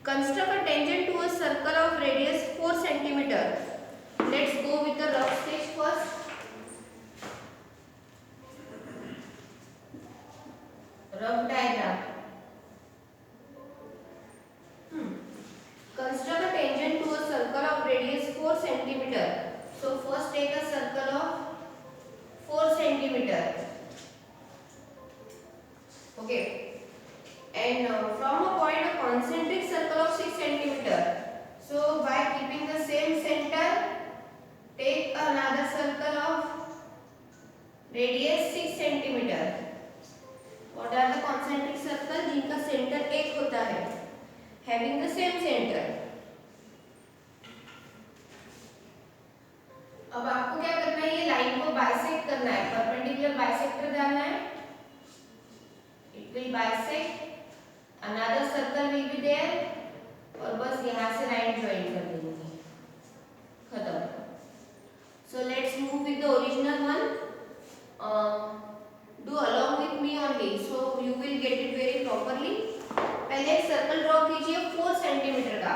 Construct a tangent to a circle of radius 4 centimeter. Let's go with the rough sketch first. Rough diagram. Construct a tangent to a circle of radius 4 centimeter. So first take a circle of 4 centimeter. Okay. And from a point a concentric circle of 6 centimeter. So by keeping the same center, take another circle of radius 6 centimeter. What are the concentric circle जिनका centre एक होता है, having the same center. अब आपको क्या करना है, ये लाइन को बाइसेक्ट करना है, परपेंडिकुलर बाइसेक्टर डालना है. It will bisect, another circle will be there और बस यहाँ से लाइन ज्वाइन कर देंगे, खत्म. So let's move with the original one. Do along with me only, so you will get it very properly. पहले एक सर्कल ड्रॉ कीजिए 4 सेंटीमीटर का.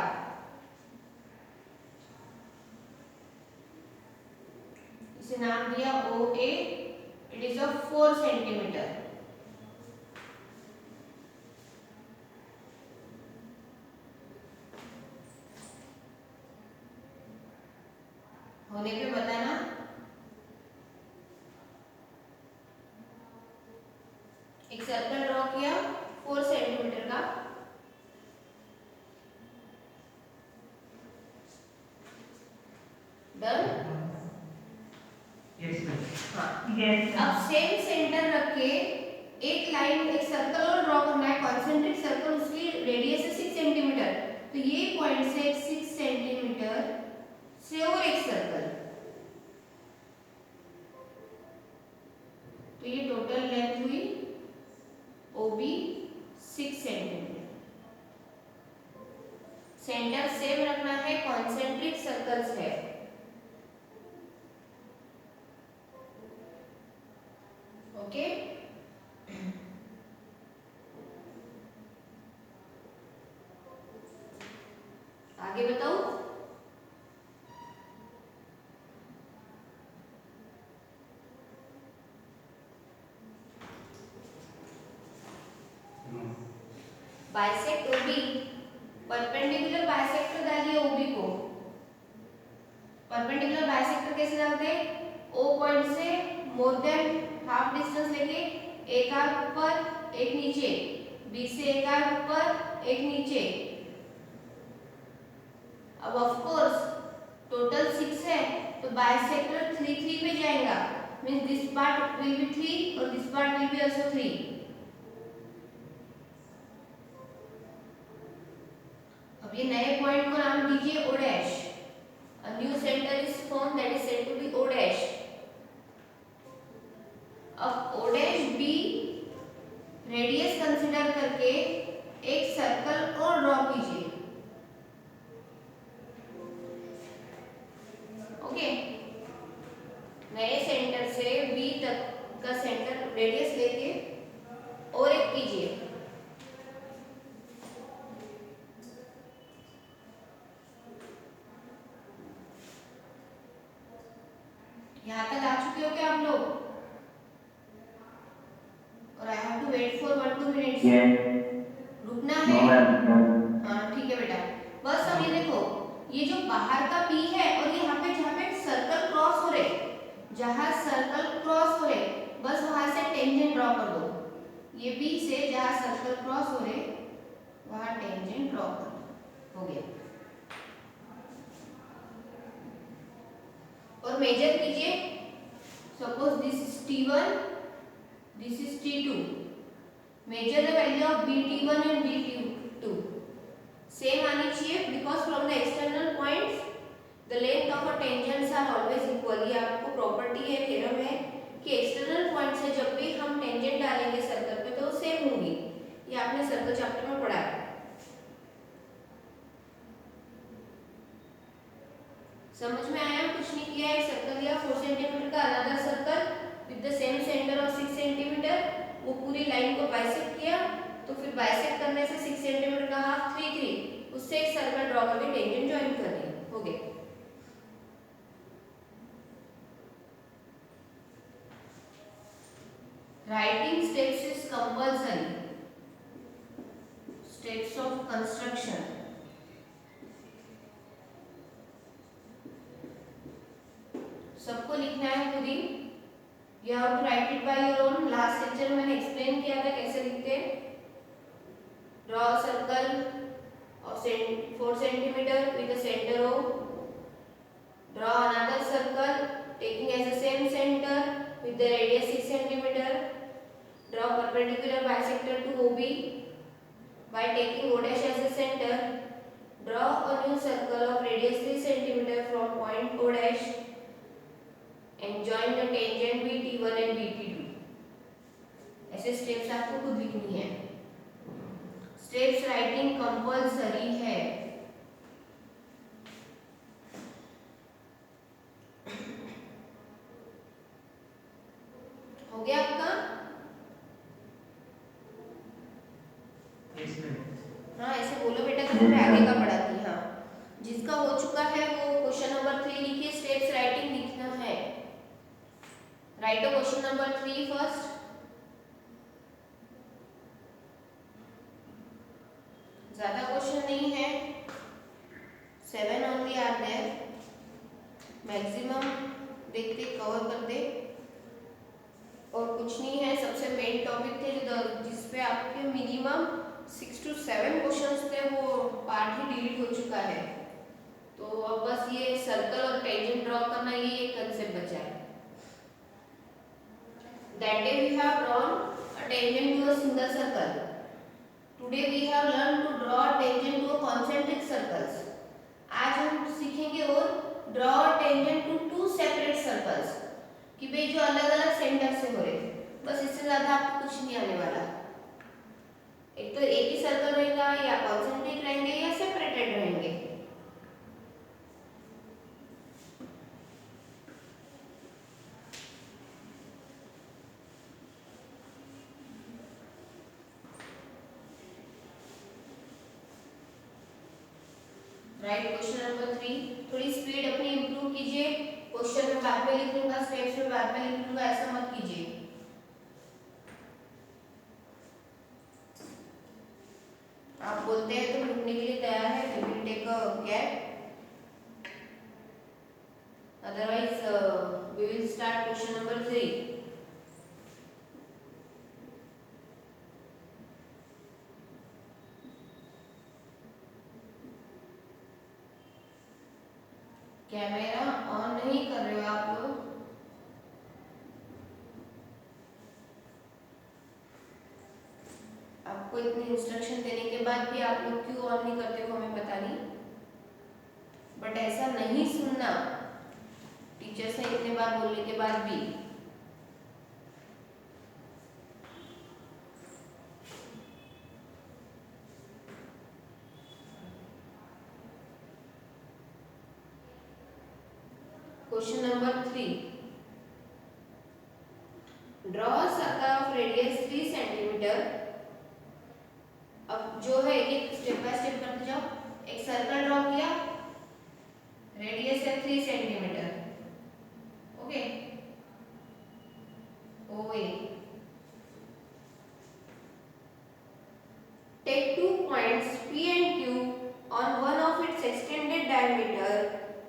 इसे नाम दिया OA. It is of 4 centimetre. होने पे बताना. एक सर्कल ड्रॉ किया 4 सेंटीमीटर का. डन. Yes ma'am. हाँ. यस. अब सेम सेंटर रख के एक लाइन, एक सर्कल और ड्रॉ करना है, कॉन्सेंट्रिक सर्कल, उसकी रेडियस है 6 सेंटीमीटर. तो ये पॉइंट से 6 सेंटीमीटर से और एक सर्कल, तो ये टोटल लेंथ हुई OB 6 सेंटीमीटर. सेंटर सेम रखना है, कॉन्सेंट्रिक सर्कल्स है. ओके. आगे बताओ. बाइसेक्ट OB, परपेंडिकुलर बाइसेक्टर डालिए OB को. परपेंडिकुलर बाइसेक्टर कैसे डालते हैं, O पॉइंट से मोर देन हाफ डिस्टेंस लेके एक आर्क ऊपर एक नीचे, B से एक आर्क ऊपर एक नीचे. अब ऑफ कोर्स टोटल 6 है तो बाइसेक्टर 3 3 पे जाएगा, means this part will be 3 और this part will be also 3. अब ये नए पॉइंट को नाम दीजिए O dash. A new center is formed that is said to be O dash. अब O dash B radius consider करके एक सर्कल और ड्रॉ कीजिए. ओके. नए सेंटर से B तक का सेंटर रेडियस लेके और एक कीजिए. यहाँ तक आ चुके हो क्या आप लोग? और I have to wait for 1-2 minutes. रुकना है. हाँ ठीक है बेटा. बस अब ये देखो, ये जो बाहर का P है और यहाँ पे जहाँ पे सर्कल क्रॉस हो रहे, जहाँ सर्कल क्रॉस हो रहे, बस वहां से टेंजेंट ड्रॉ कर दो. ये B से जहाँ सर्कल क्रॉस हो रहे वहां टेंजेंट ड्रॉ कर दो. हो गया. और मेजर कीजिए. Suppose this is T1, this is T2. Measure the value of BT1 and BT2. Same आनी चाहिए because from the external points the length of a tangents are always equal. ये आपको प्रॉपर्टी है, थ्योरम है कि external point से जब भी हम टेंजेंट डालेंगे सर्कल पे तो सेम होंगी. ये आपने सर्कल चैप्टर में पढ़ा है. समझ में आया? कुछ नहीं किया. एक सर्कल लिया 4 सेंटीमीटर का, another circle with the same centre of 6 centimetre, वो पूरी लाइन को बाइसेक्ट किया. तो फिर बाइसेक्ट करने से 6 सेंटीमीटर का हाफ 3 3, उस ड्रॉ करके टेंजेंट ज्वाइन कर दी, हो गया। Writing steps is compulsory, steps of construction. सबको लिखना है खुद ही। You have to write it by your own. Last lecture में मैंने एक्सप्लेन किया था कैसे लिखते हैं। Draw circle of 4 centimetre with the centre O. Draw another circle taking as the same center with the radius 6 centimeter. Draw perpendicular bisector to OB by taking O dash as the center. Draw a new circle of radius 3 centimeter from point O dash and join the tangent BT1 and BT2. ऐसे steps आपको खुद लिखनी है। Steps writing compulsory है। हो गया आपका? हाँ ऐसे बोलो बेटा, तो मैं आगे का पढ़ाती। हाँ जिसका हो चुका है वो क्वेश्चन नंबर 3 लिखिए। स्टेप्स राइटिंग लिखना है। Right question number 3 first. ज्यादा क्वेश्चन नहीं है, 7 ओनली आर देयर। मैक्सिमम देखते कवर कर दे, और कुछ नहीं है। सबसे मेन टॉपिक थे जिसपे आपके मिनिमम 6 to 7 क्वेश्चंस थे, वो पार्ट ही डिलीट हो चुका है। तो अब बस ये सर्कल और टेंजेंट ड्रॉ करना, ये एक कंसेप्ट बचा है। That day we have drawn a tangent to a single circle. Today we have learned to draw a tangent to a concentric circles. आज हम सीखेंगे और draw a tangent to 2 separate circles, कि भाई जो अलग अलग सेंटर से हो रहे। बस इससे ज्यादा आपको कुछ नहीं आने वाला। एक तो एक ही सर्कल रहेगा, या कॉन्सेंट्रिक रहेंगे या सेपरेटेड रहेंगे। Right question number 3। थोड़ी स्पीड अपनी इंप्रूव कीजिए। क्वेश्चन में बाद में लिख लूंगा, स्टेप्स में बाद में लिख लूंगा, ऐसा मत कीजिए। आप बोलते हैं तो लिखने के लिए तैयार है, we will take a gap, otherwise we will start question number 3। Camera on नहीं कर रहे हो आप लोग? आपको इतनी इंस्ट्रक्शन देने के बाद भी आप लोग क्यों ऑन नहीं करते हो हमें पता नहीं, बट ऐसा नहीं सुनना टीचर से इतने बार बोलने के बाद भी। Question number 3। Draw circle of radius 3 centimetre. अब जो है एक स्टेप बाय स्टेप करते जाओ। एक सर्कल ड्रॉ किया, रेडियस है 3 centimetre, okay, OA। Take 2 points P and Q on one of its extended diameter,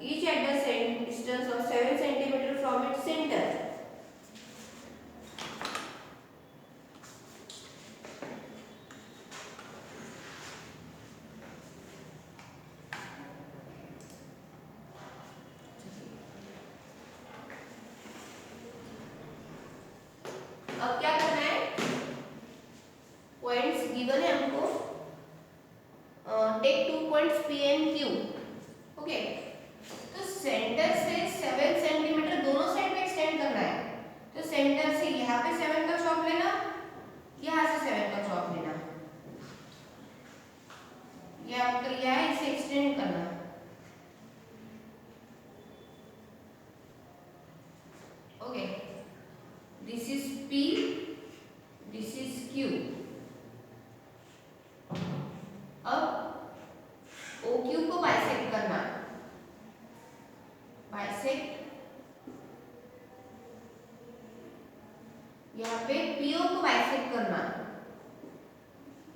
each at the same distance of 7 centimeter from its center. अब क्या करना है, पॉइंट्स गिवन है हमको। Take 2 points P and Q, okay. तो centre से 7 centimetre दोनों side में एक्सटेंड करना है। तो सेंटर से यहाँ पे 7 का चौक लेना, यहाँ से 7 का चौक लेना, ये आपका लिया है, इसे एक्सटेंड करना। Okay, this is P, this is Q। अब OQ को करना,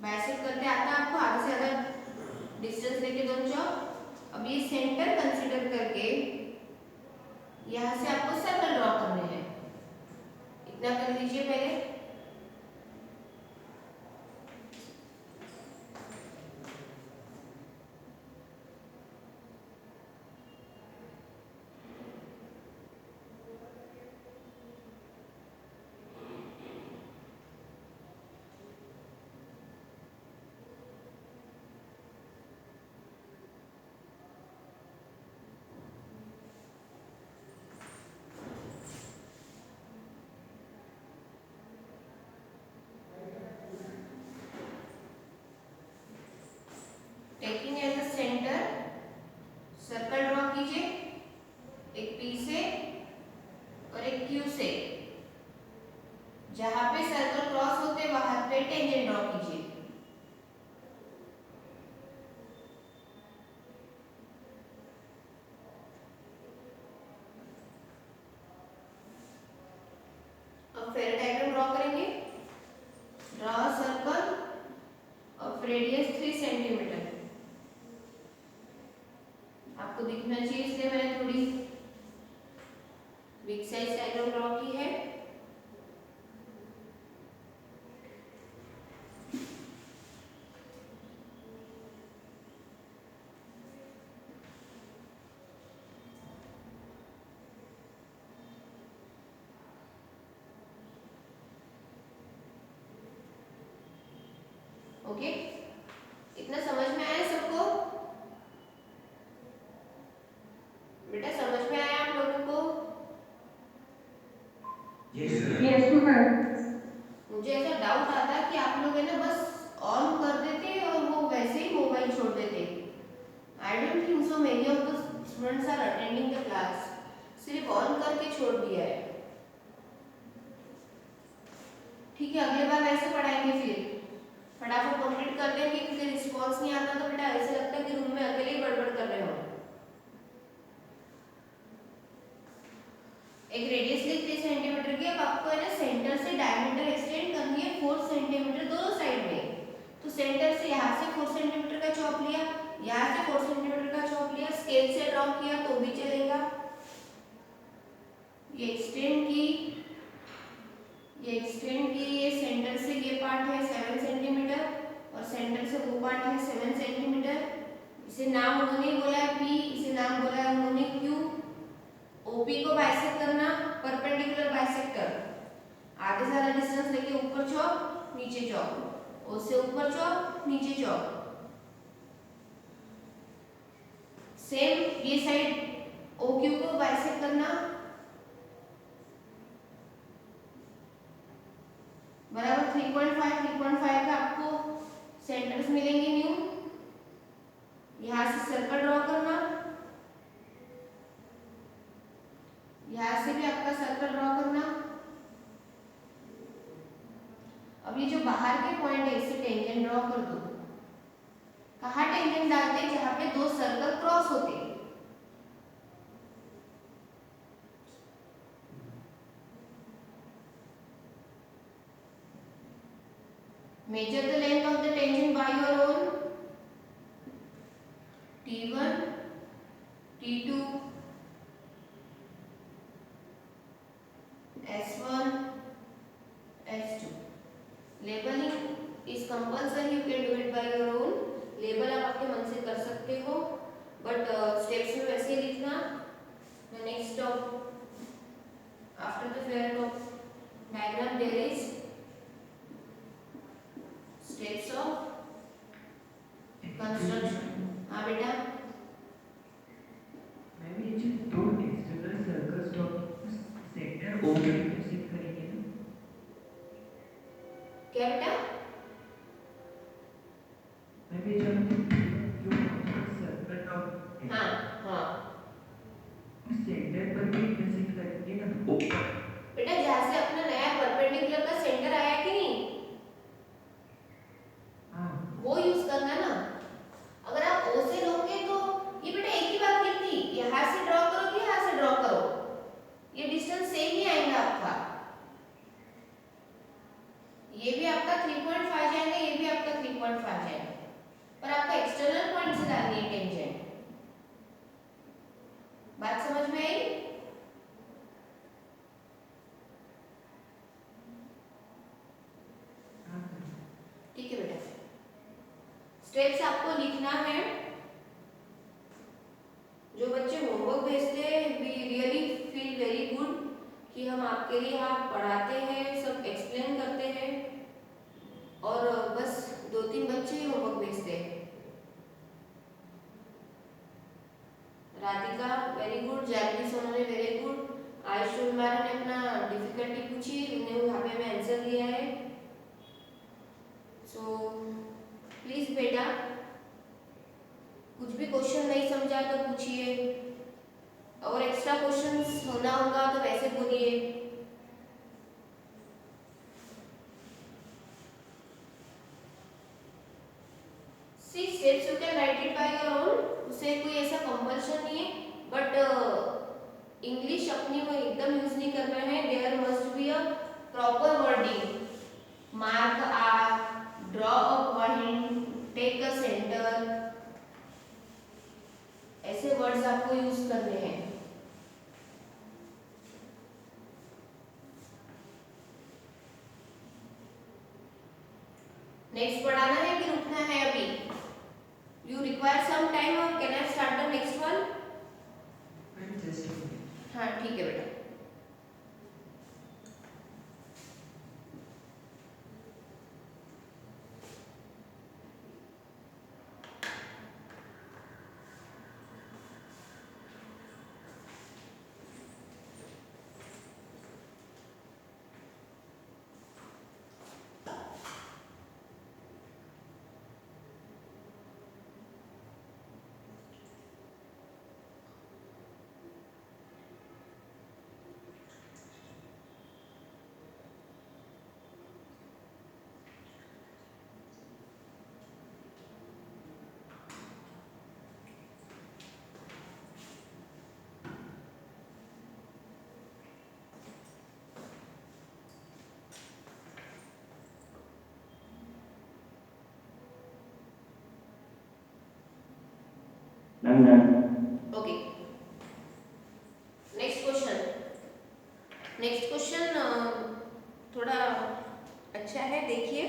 बाइसेक्ट करते आता है आपको, आधे से ज्यादा डिस्टेंस लेके दोनों चौक। अब ये सेंटर कंसीडर करके यहाँ से आपको सर्कल ड्रॉ करने हैं, इतना कर लीजिए पहले। Taking as a centre circle draw कीजिए, एक पी से और एक क्यू से। जहां पे सर्कल क्रॉस होते वहां पे टेंजेंट ड्रॉ कीजिए। अब फेयर डायग्राम ड्रॉ करेंगे। Draw circle of radius 3 centimetre. आपको दिखना चाहिए इसलिए मैंने थोड़ी बिग साइज डायग्राम ड्रॉ की है। ओके, इतना समझ में आया सबको? बेटा समझ में आया आप लोगों को? Yes ma'am. मुझे ऐसा डाउट आता कि आप लोग है ना बस ऑन कर देते और वो वैसे ही मोबाइल छोड़ देते। I don't think so many of the students are attending the class. सिर्फ ऑन करके छोड़ दिया है। ठीक है, अगली बार वैसे पढ़ाएंगे, फिर फटाफट कंप्लीट कर देंगे, क्योंकि रिस्पॉन्स नहीं आता तो बेटा ऐसे लगता है कि रूम में अकेले ही बड़बड़ कर रहे हो। एक रेडियस ली 3 सेंटीमीटर की। अब आपको है ना सेंटर से डायमीटर एक्सटेंड करनी है 4 सेंटीमीटर दोनों साइड में। तो सेंटर से यहाँ से 4 सेंटीमीटर का चॉप लिया, यहाँ से 4 सेंटीमीटर का चॉप लिया, स्केल से ड्रॉ किया तो भी चलेगा। ये एक्सटेंड की, ये सेंटर से ये पार्ट है 7 सेंटीमीटर और सेंटर से वो पार्ट है 7 सेंटीमीटर। इसे नाम उन्होंने बोला है P, इसे नाम बोला है उन्होंने Q। OP को बाइसेक्ट करना, परपेंडिकुलर बाइसेक्टर। आधे से ज्यादा डिस्टेंस लेके ऊपर चौक नीचे चौक, O से ऊपर चौक नीचे चौक। सेम ये साइड OQ को बाइसेक्ट करना, बराबर 3.5 का आपको सेंटर्स मिलेंगे न्यू। यहाँ से सर्कल ड्रॉ करना, यहाँ से भी आपका सर्कल ड्रॉ करना। अब ये जो बाहर के पॉइंट है इसे टेंजेंट ड्रॉ कर दो। कहाँ टेंजेंट डालते हैं? जहाँ पे दो सर्कल क्रॉस होते हैं। Measure the length of the tangent by your own. T1, T2, S1, S2. Labeling is compulsory. You can do it by your own. Label आप अपने मन से कर सकते हो, बट स्टेप्स में वैसे ही लिखना। The next stop after the fair top diagram there is steps of construction. हाँ बेटा, मैम ये जो दो external circles dot centre O पे इंटरसेक्ट करेंगे ना? क्या बेटा? मैम ये जो सर्कल डॉट हाँ हाँ सेंटर पर भी इंटरसेक्ट करेंगे ना ऊपर? बेटा, जहाँ से अपना नया परपेंडिकुलर का सेंटर आया कि नहीं, हाँ वो यूज करना ना। अगर आप O से लोगे तो ये बेटा एक ही बात गिनती, यहाँ से ड्रॉ करो कि यहाँ से ड्रॉ करो, ये डिस्टेंस सेम ही आएगा आपका। ये भी लिखना है। जो बच्चे होमवर्क भेजते हैं, we really feel very good कि हम आपके लिए आप पढ़ाते हैं, सब एक्सप्लेन करते हैं, और बस 2-3 बच्चे ही होमवर्क भेजते हैं। Radhika very good, Jaikali Sonone very good, Ayush Urmara ने अपना डिफिकल्टी पूछी, उन्हें वहाँ पे मैं आंसर दिया है। सो प्लीज बेटा, कुछ भी क्वेश्चन नहीं समझा तो पूछिए, और एक्स्ट्रा क्वेश्चंस होना होगा तो वैसे बोलिए। See steps you can write it by your own, उसे कोई ऐसा कंपल्शन नहीं है, बट इंग्लिश अपनी वो एकदम यूज नहीं करना है। There must be a proper wording, mark R, draw a point, take a centre, ऐसे वर्ड्स आपको यूज करने हैं। नेक्स्ट पढ़ाना है कि रुकना है अभी? यू रिक्वायर सम टाइम और can I start the next one? हाँ ठीक है बेटा। Okay, next question. Next question थोड़ा अच्छा है, देखिए।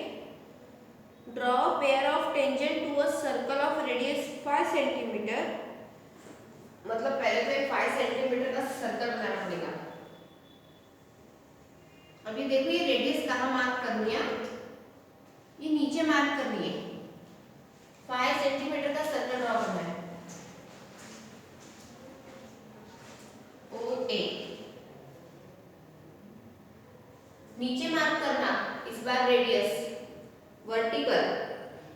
Draw pair of tangent to a circle of radius 5 centimetre. मतलब पहले तो एक 5 सेंटीमीटर का सर्कल बनाना पड़ेगा। अभी देखो ये रेडियस कहाँ मार्क करनी है, ये नीचे मार्क करनी है। 5 सेंटीमीटर का सर्कल ड्रॉ करना है। ओके, नीचे मार्क करना, इस बार रेडियस वर्टिकल,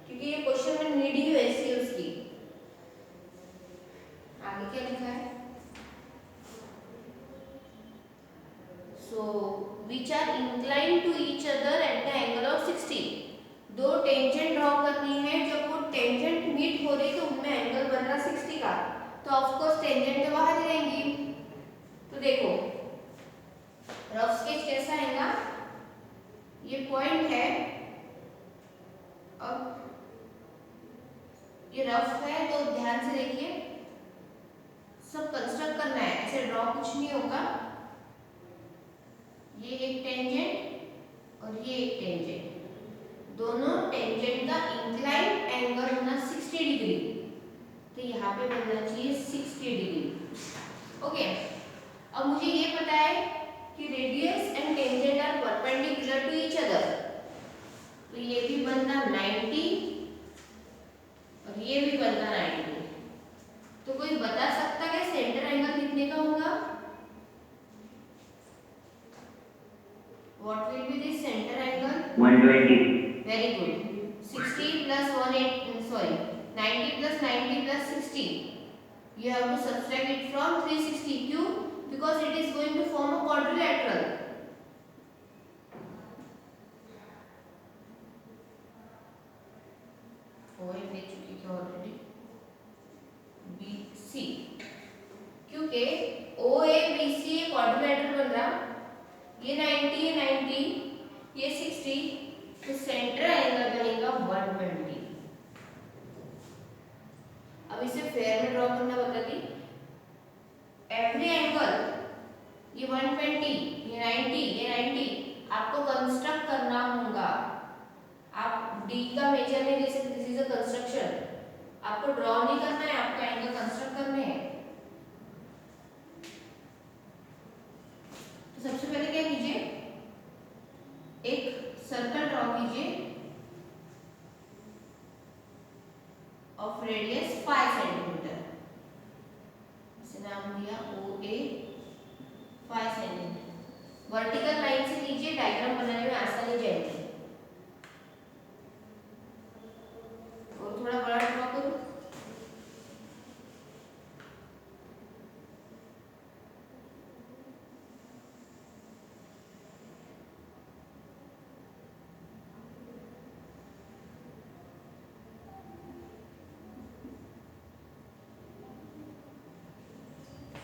क्योंकि ये क्वेश्चन में नीड ही वैसी है उसकी। आगे क्या लिखा है? So which are inclined to each other at the angle of 60। दो टेंजेंट ड्रॉ करनी है, जब वो टेंजेंट मीट हो रही तो उनमें एंगल बन रहा 60 का, तो ऑफ कोर्स टेंजेंट तो बाहर ही रहेंगी। तो देखो रफ स्केच कैसा आएगा, ये पॉइंट है, अब ये रफ है तो ध्यान से देखिए, सब कंस्ट्रक्ट करना है, ऐसे ड्रॉ कुछ नहीं होगा। ये एक टेंजेंट और ये एक टेंजेंट, दोनों टेंजेंट का इंक्लाइन एंगल होना 60 डिग्री, तो यहाँ पे बनना चाहिए 60 डिग्री। ओके, अब मुझे ये पता है कि radius and tangent are perpendicular to each other, तो ये भी बनना 90 और ये भी बनना 90। तो कोई बता सकता है सेंटर एंगल कितने का होगा? What will be the centre angle? 120। Very good. 60 plus 180, sorry, 90 plus 90 plus 60, you have to subtract it from 360. क्यों? Because it is going to form a quadrilateral. OA ले चुकी है ऑलरेडी, BC, क्योंकि OA BC ये quadrilateral बन रहा, ये 90 ये 90 ये 60, तो सेंटर एंगल बनेगा 120। अब इसे फेयर में ड्रॉ करना बता दी। एवरी एंगल, ये 120 ये 90 ये 90 आपको कंस्ट्रक्ट करना होगा। आप डी का मेजर नहीं ले सकते, दिस इज अ कंस्ट्रक्शन। आपको ड्रॉ नहीं करना है, आपको एंगल कंस्ट्रक्ट करने हैं। तो सबसे पहले क्या कीजिए, एक सर्कल ड्रॉ कीजिए ऑफ रेडियस 5 सेंटीमीटर, इसे नाम दिया OA 5 सेंटीमीटर। वर्टिकल लाइन से कीजिए, डायग्राम बनाने में आसानी जाएगी। और थोड़ा बड़ा ड्रॉ करो।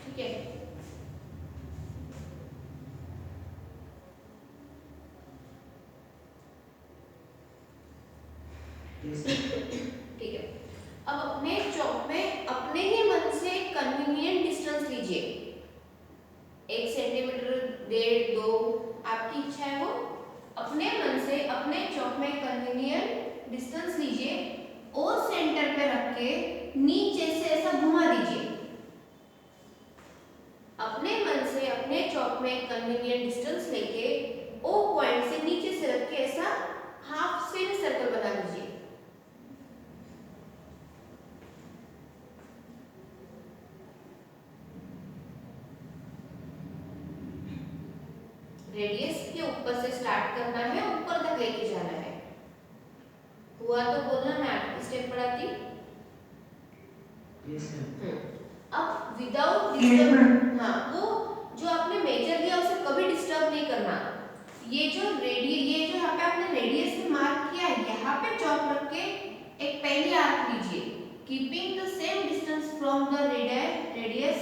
ठीक है, ठीक है। अब अपने चौक में अपने ही मन से कन्वीनियंट डिस्टेंस लीजिए, 1 सेंटीमीटर, 1.5, 2, आपकी इच्छा है वो। अपने मन से अपने चौक में कन्वीनियंट डिस्टेंस लीजिए और सेंटर पे रख के नीचे से ऐसा घुमा दीजिए। अपने मन से अपने चौक में कन्वीनियंट डिस्टेंस लेके O पॉइंट से नीचे से रख के ऐसा हाफ सेमी सर्कल बना लीजिए। रेडियस के ऊपर से स्टार्ट करना है, ऊपर तक लेके जाना है। हुआ तो बोलना, मैं आपकी स्टेप पढ़ाती। Yes, sir. अब विदाउट डिस्टर्ब, हाँ, वो जो आपने मेजर लिया उसे कभी डिस्टर्ब नहीं करना। ये जो यहाँ पे आपने रेडियस में मार्क किया है, यहाँ पे चौक रख के एक पहली आर्क लीजिए, keeping the same distance from the radius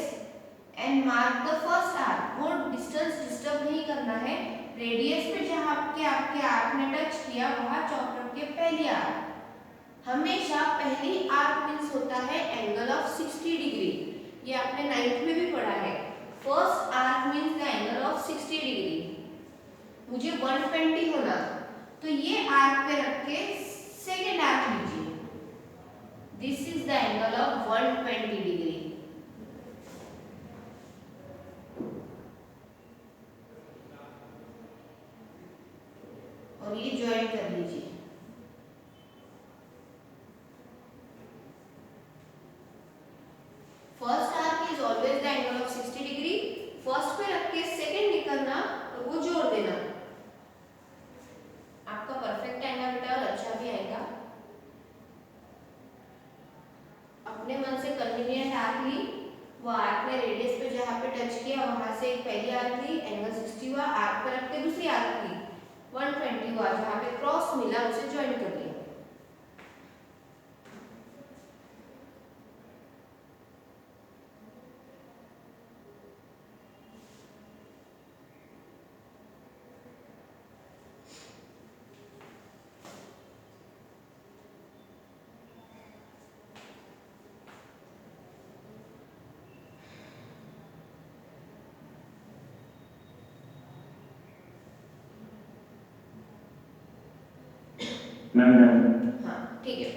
and mark the first arc. वो डिस्टेंस डिस्टर्ब नहीं करना है। रेडियस पे जहाँ आपके आर्क ने टच किया, वहाँ चौक रख के पहली आर्क। हमेशा पहली आर्क मींस होता है एंगल ऑफ 60 डिग्री। ये आपने 9th में भी पढ़ा है। First arc means the angle of 60 degree. मुझे 120 होना, तो ये आर्क पे रख के सेकेंड आर्क लीजिए। This is the angle of 120 degree. और ये ज्वाइन कर लीजिए। First arc is always the angle of 60 degree. First पे रख के सेकेंड निकलना और वो जोड़ देना। आपका परफेक्ट आएगा बेटा और अच्छा भी आएगा। अपने मन से कन्वीनियंट आर्क ली, वो आर्क ने रेडियस पे जहाँ पे टच किया वहां से एक पहली आर्क ली, एंगल 60 हुआ, आर्क पे रख के दूसरी आर्क ली, 120 हुआ, जहाँ पे क्रॉस मिला उसे ज्वाइन कर लिया। मैम हाँ, ठीक है।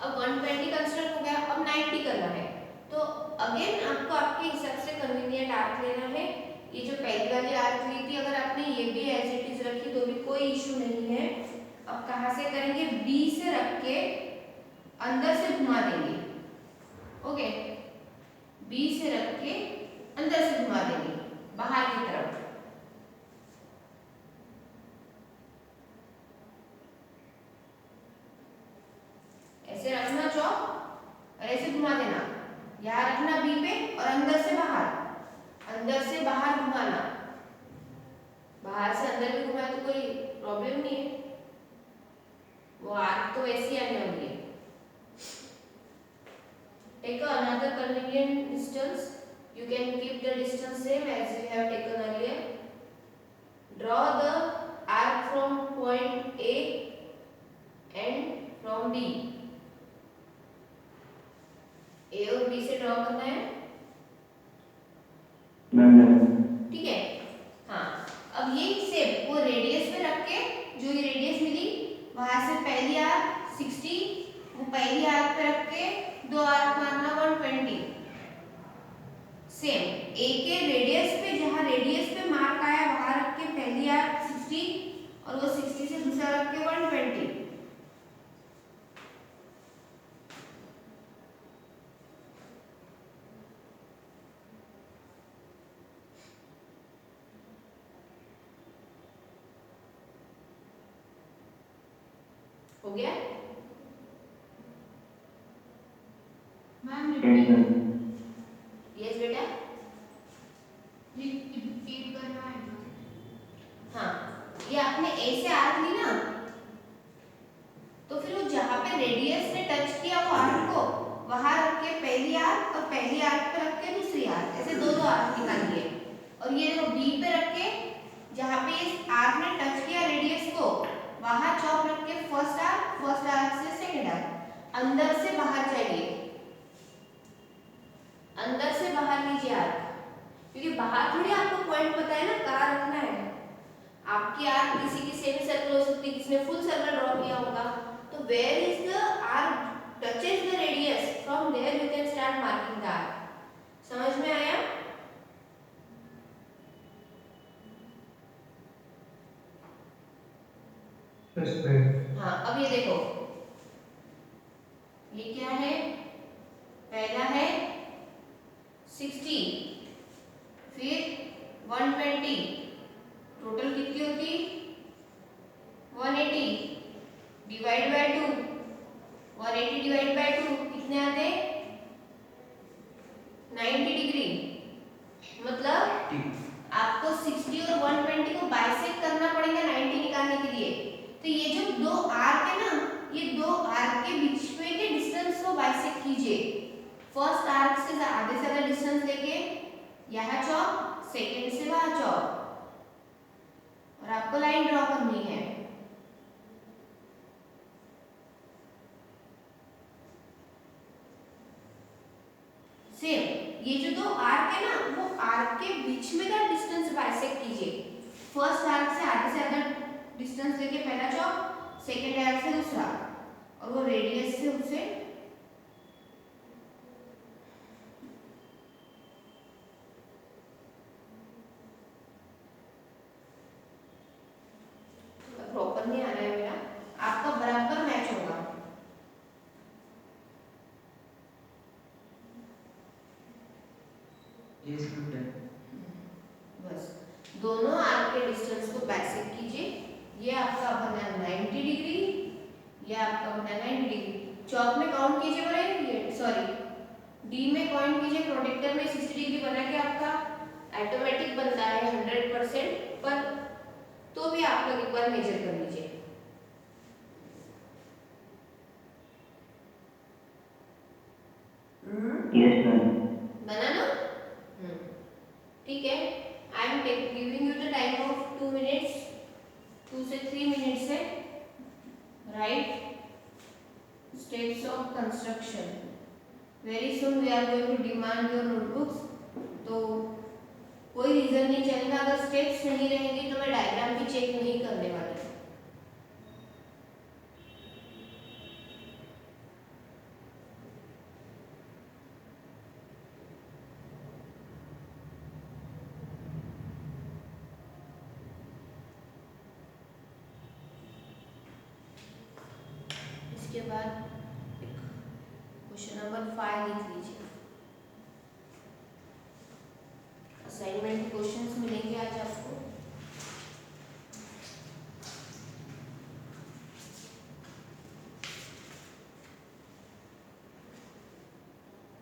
अब 120 कंसिडर हो गया, अब 90 करना है। तो अगेन आपको आपके हिसाब से कन्वीनियंट आर्क लेना है। ये जो पहली वाली आर्क ली थी, अगर आपने ये भी एज इट इज रखी तो भी कोई इशू नहीं है। अब कहाँ से करेंगे, B से रख के अंदर से घुमा देंगे। ओके, B से रख के अंदर से घुमा देंगे बाहर की तरफ। ऐसे रखना चौक और ऐसे घुमा देना। यहाँ रखना B पे और अंदर से बाहर घुमाना। बाहर से अंदर भी घुमाए तो कोई प्रॉब्लम नहीं है, वो आर्क तो वैसे ही आने वाली है। Take another convenient distance. You can keep the distance same as you have taken earlier. Draw the arc from point A and from B. A और B से ड्रॉ करना है। ठीक है, हाँ। अब ये सेप वो रेडियस पे रख के, जो ये रेडियस मिली वहां से पहली आर्क 60, वो पहली आर्क पे रख के सेम ए के रेडियस पे, जहाँ रेडियस पे मार्क आया वहां रख के पहली आर्क 60 और वो 60 से दूसरा रख के 120। हो गया मैम Yes, ma'am. यस बेटा। रिपीट करना है। हाँ, ये आपने ए से आर्क ली ना, तो फिर वो जहाँ पे रेडियस ने टच किया वो आर्क को वहां रख के पहली आर्क और पहली आर्क पे रख के दूसरी आर्क, ऐसे दो दो आर्क निकालिए। और ये देखो बी पे रख के जहाँ पे इस आर्क ने टच किया रेडियस को वहां चौक रख के फर्स्ट आर्क से सेकंड आर्क, अंदर से बाहर चाहिए, अंदर से बाहर लीजिए आर्क, क्योंकि बाहर थोड़ी आपको पॉइंट पता है ना कहाँ रखना है। आपकी आर्क किसी की सेमी सर्कल हो सकती है, किसी ने फुल सर्कल ड्रॉ किया होगा, तो where is the arc touches the radius, from there you can start marking the arc. समझ में आया? Yes, ma'am. हाँ, अब ये देखो ये क्या है, पहला है 60, फिर 120, टोटल कितनी होती 180 डिवाइड बाय 2, 180 डिवाइड बाय 2 कितने आते 90 डिग्री। मतलब आपको 60 और 120 को बाइसेक्ट करना पड़ेगा 90 निकालने के लिए। तो ये जो दो आर्क है ना, ये दो आर्क के बीच में के डिस्टेंस को बाइसेक्ट कीजिए। फर्स्ट आर्क से आधे से ज्यादा डिस्टेंस लेके यहाँ चौक, सेकेंड से वहां चौक, और आपको लाइन ड्रॉ करनी है। सेम ये जो दो आर्क है ना, वो आर्क के बीच में का डिस्टेंस बाइसेक्ट कीजिए। फर्स्ट आर्क से आधे से ज्यादा डिस्टेंस लेके पहला चौक, सेकेंड आर्क से दूसरा, और वो रेडियस से उसे प्रॉपर नहीं आ रहा है मेरा, आपका बराबर मैच होगा। Yes, ma'am. बस दोनों आर्क के डिस्टेंस को बाइसेक्ट कीजिए। ये आपका बना 90 डिग्री, ये आपका बना 90 डिग्री। चौक में काउंट कीजिए बड़े, ये सॉरी डी में काउंट कीजिए, प्रोटेक्टर में 60 डिग्री बना के आपका ऑटोमेटिक बनता है 100%, पर तो भी आप लोग एक बार मेजर कर लीजिए। Yes, ma'am. बना ना? ठीक है। I am giving you the time of 2 minutes, 2 से 3 मिनट्स है। Write steps of construction. Very soon we are going to demand your notebooks, तो कोई रीजन नहीं चलेगा अगर स्टेप्स नहीं रहेंगे तो मैं डायग्राम भी चेक नहीं करने वाली। इसके बाद क्वेश्चन नंबर 5 लिख लीजिए। असाइनमेंट क्वेश्चंस मिलेंगे आज आपको।